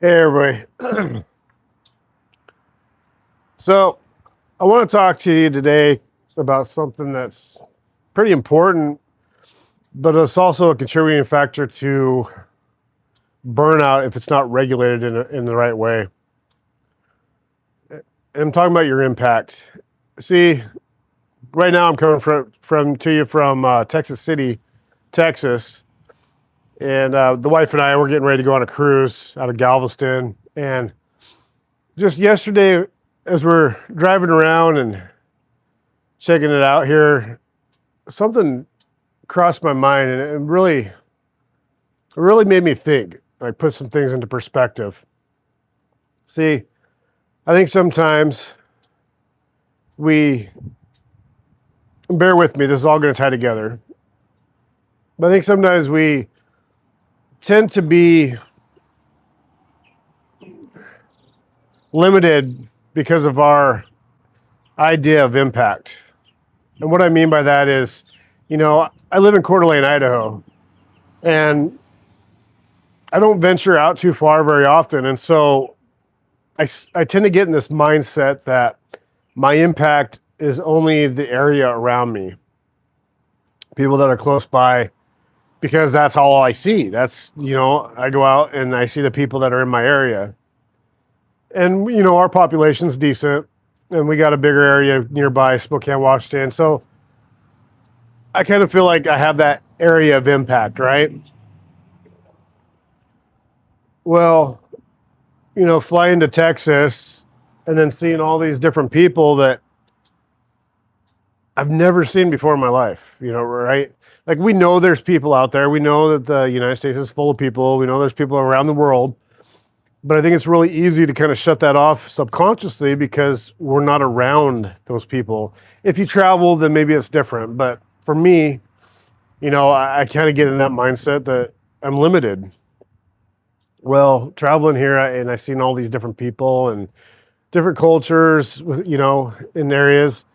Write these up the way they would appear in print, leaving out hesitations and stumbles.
Hey, everybody. So, I want to talk to you today about something that's pretty important, but it's also a contributing factor to burnout if it's not regulated in the right way. And I'm talking about your impact. See, right now I'm coming from Texas City, Texas, and the wife and I were getting ready to go on a cruise out of Galveston, and just yesterday, as we're driving around and checking it out here, something crossed my mind, and it really made me think. Like, put some things into perspective. See, I think sometimes we, bear with me, this is all going to tie together. But I think sometimes we tend to be limited because of our idea of impact. And what I mean by that is, I live in Coeur d'Alene, Idaho, and I don't venture out too far very often. And so I tend to get in this mindset that my impact is only the area around me, people that are close by, because that's all I see. That's, I go out and I see the people that are in my area. And, our population's decent, and we got a bigger area nearby, Spokane, Washington. So I kind of feel like I have that area of impact, right? Well, flying to Texas and then seeing all these different people that I've never seen before in my life, right? Like, we know there's people out there. We know that the United States is full of people. We know there's people around the world. But I think it's really easy to kind of shut that off subconsciously because we're not around those people. If you travel, then maybe it's different. But for me, I kind of get in that mindset that I'm limited. Well, traveling here, and I've seen all these different people and different cultures, in areas.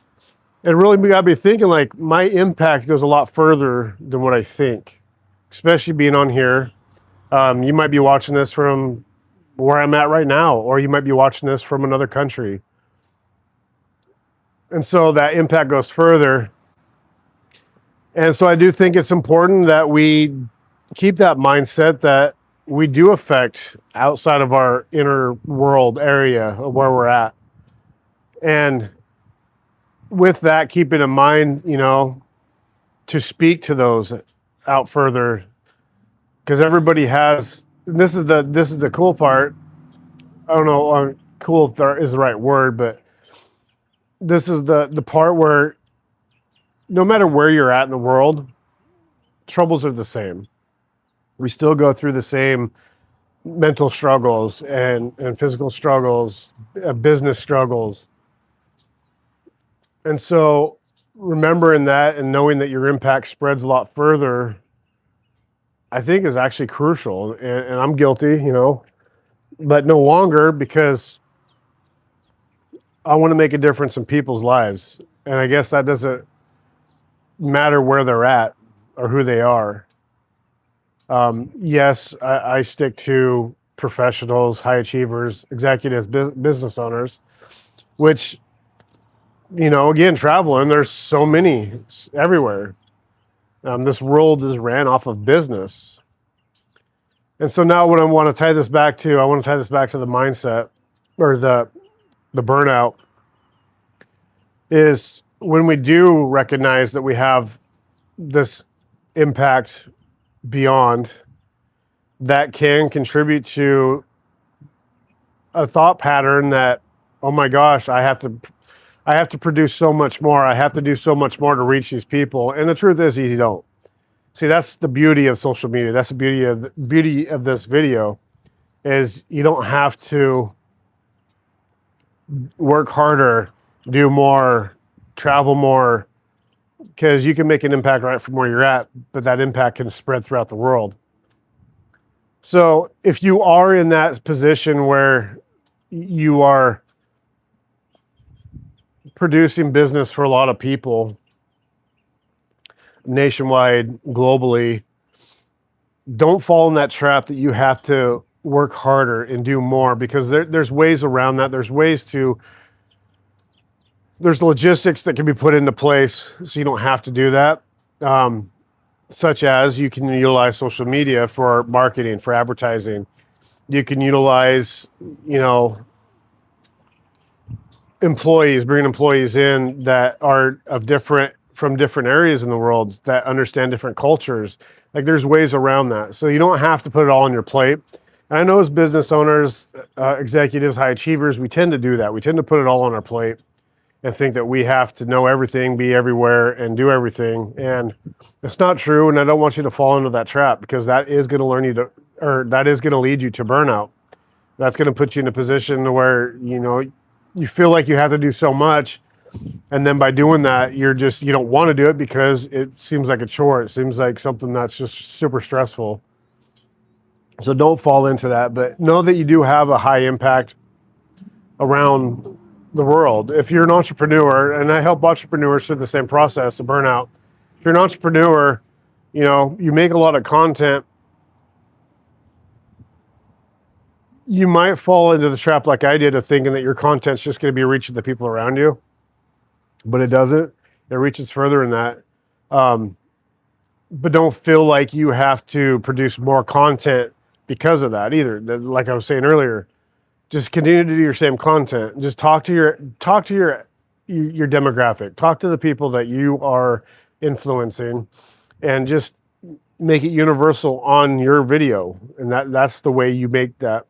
It really got me thinking, like, my impact goes a lot further than what I think, especially being on here. You might be watching this from where I'm at right now, or you might be watching this from another country. And so that impact goes further. And so I do think it's important that we keep that mindset that we do affect outside of our inner world area of where we're at. And with that, keeping in mind, to speak to those out further, because everybody has. This is the cool part. I don't know, cool if there is the right word, but this is the part where no matter where you're at in the world, troubles are the same. We still go through the same mental struggles and physical struggles, business struggles. And so remembering that and knowing that your impact spreads a lot further, I think is actually crucial. And I'm guilty, but no longer, because I want to make a difference in people's lives. And I guess that doesn't matter where they're at or who they are. Yes, I stick to professionals, high achievers, executives, business owners, which, again, traveling, there's so many. It's everywhere. This world is ran off of business. And so now what I want to tie this back to, the mindset, or the burnout, is when we do recognize that we have this impact beyond, that can contribute to a thought pattern that, oh my gosh, I have to produce so much more. I have to do so much more to reach these people. And the truth is, you don't. See, that's the beauty of social media. That's the beauty of this video, is you don't have to work harder, do more, travel more, because you can make an impact right from where you're at, but that impact can spread throughout the world. So if you are in that position where you are producing business for a lot of people, nationwide, globally, don't fall in that trap that you have to work harder and do more, because there's ways around that. There's logistics that can be put into place so you don't have to do that. Such as you can utilize social media for marketing, for advertising. You can utilize, bringing employees in that are from different areas in the world, that understand different cultures. Like, there's ways around that. So you don't have to put it all on your plate. And I know as business owners, executives, high achievers, we tend to do that. We tend to put it all on our plate and think that we have to know everything, be everywhere, and do everything. And it's not true. And I don't want you to fall into that trap, because that is going to lead you to burnout. That's going to put you in a position where, you feel like you have to do so much. And then by doing that, you don't want to do it because it seems like a chore. It seems like something that's just super stressful. So don't fall into that, but know that you do have a high impact around the world. If you're an entrepreneur, and I help entrepreneurs through the same process of burnout. If you're an entrepreneur, you make a lot of content, you might fall into the trap like I did of thinking that your content's just going to be reaching the people around you, but it doesn't. It reaches further than that. But don't feel like you have to produce more content because of that either. Like I was saying earlier, just continue to do your same content. Just talk to your demographic. Talk to the people that you are influencing, and just make it universal on your video. And that's the way you make that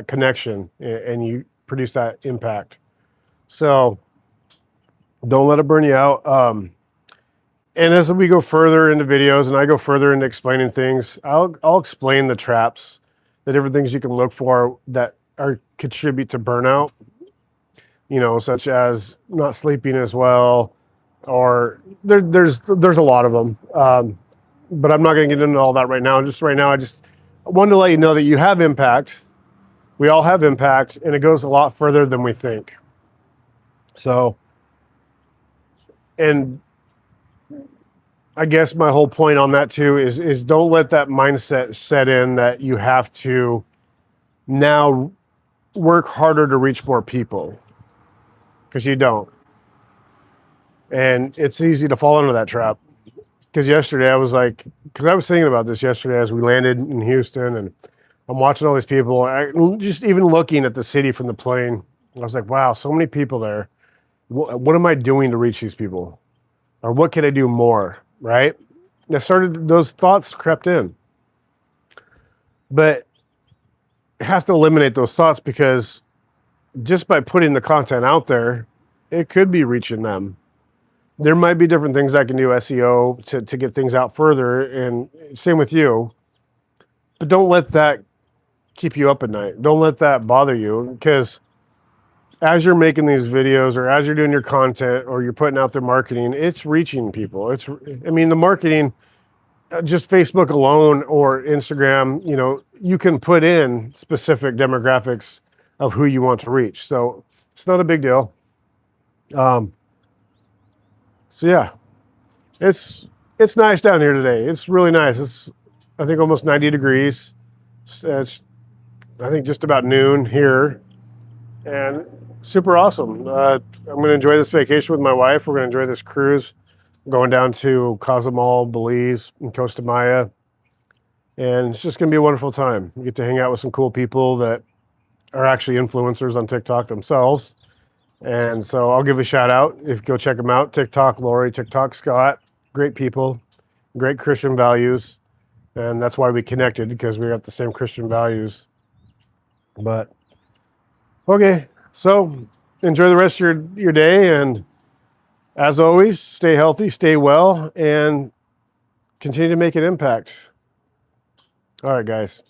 connection, and you produce that impact. So don't let it burn you out. And as we go further into videos, and I go further into explaining things, I'll explain the traps, the different things you can look for that contribute to burnout, such as not sleeping as well, or there's a lot of them. But I'm not going to get into all that right now. I just wanted to let you know that you have impact. We all have impact, and it goes a lot further than we think. So, and I guess my whole point on that too is don't let that mindset set in that you have to now work harder to reach more people, because you don't. And it's easy to fall into that trap. Because yesterday I was thinking about this yesterday as we landed in Houston, and I'm watching all these people, just even looking at the city from the plane. I was like, wow, so many people there. What am I doing to reach these people? Or what can I do more, right? Those thoughts crept in. But you have to eliminate those thoughts, because just by putting the content out there, it could be reaching them. There might be different things I can do, SEO, to get things out further, and same with you. But don't let that keep you up at night. Don't let that bother you, because as you're making these videos, or as you're doing your content, or you're putting out their marketing, it's reaching people. The marketing, just Facebook alone or Instagram, you can put in specific demographics of who you want to reach. So it's not a big deal. So yeah, it's nice down here today. It's really nice. It's, I think, almost 90 degrees. It's I think just about noon here, and super awesome. I'm going to enjoy this vacation with my wife. We're going to enjoy this cruise, going down to Cozumel, Belize, and Costa Maya, and it's just going to be a wonderful time. We get to hang out with some cool people that are actually influencers on TikTok themselves. And so I'll give a shout out. If you go check them out, TikTok Lori, TikTok Scott, great people, great Christian values. And that's why we connected, because we got the same Christian values. But okay, so enjoy the rest of your day. And as always, stay healthy, stay well, and continue to make an impact. All right, guys.